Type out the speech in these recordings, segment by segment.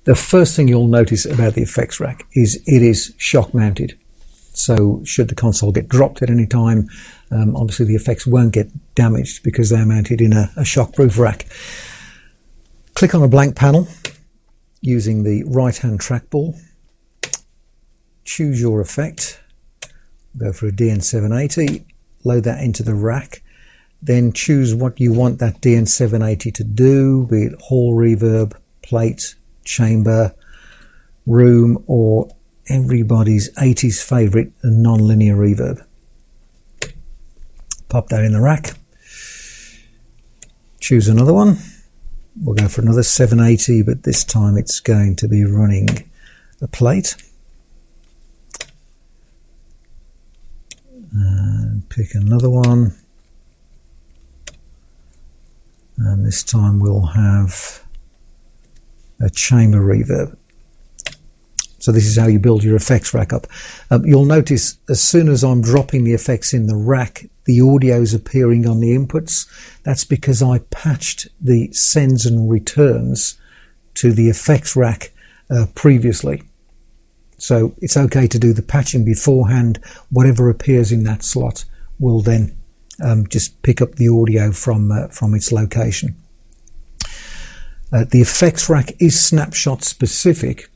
The first thing you'll notice about the effects rack is it is shock mounted. So should the console get dropped at any time, obviously the effects won't get damaged because they're mounted in a shockproof rack. Click on a blank panel using the right hand trackball. Choose your effect. Go for a DN780. Load that into the rack. Then choose what you want that DN780 to do, be it hall reverb, plate, chamber, room, or everybody's 80s favourite, non-linear reverb. Pop that in the rack. Choose another one. We'll go for another 780, but this time it's going to be running a plate. And pick another one. And this time we'll have a chamber reverb. So this is how you build your effects rack up. You'll notice as soon as I'm dropping the effects in the rack, the audio is appearing on the inputs. That's because I patched the sends and returns to the effects rack previously. So it's okay to do the patching beforehand. Whatever appears in that slot will then just pick up the audio from its location. The effects rack is snapshot specific.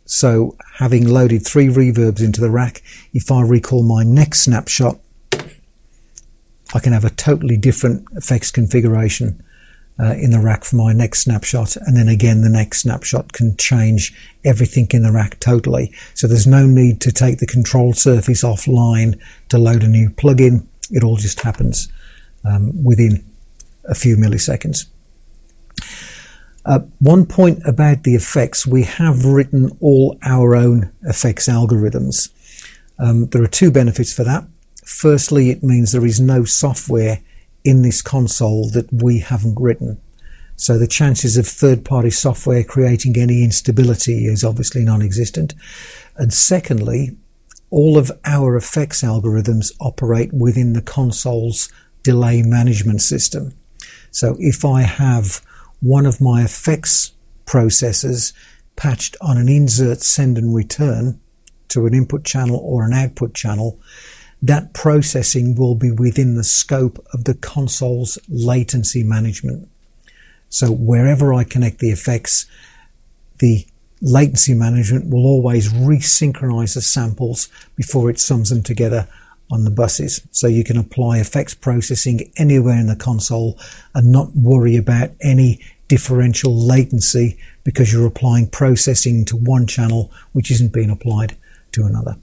So having loaded 3 reverbs into the rack, if I recall my next snapshot, I can have a totally different effects configuration in the rack for my next snapshot, and then again the next snapshot can change everything in the rack totally. So there's no need to take the control surface offline to load a new plugin. It all just happens within a few milliseconds. One point about the effects, we have written all our own effects algorithms. There are 2 benefits for that. Firstly, it means there is no software in this console that we haven't written. So the chances of third-party software creating any instability is obviously non-existent. And secondly, all of our effects algorithms operate within the console's delay management system. So if I have one of my effects processors patched on an insert, send and return to an input channel or an output channel, that processing will be within the scope of the console's latency management. So wherever I connect the effects, the latency management will always resynchronize the samples before it sums them together on the buses. So you can apply effects processing anywhere in the console and not worry about any differential latency because you're applying processing to one channel which isn't being applied to another.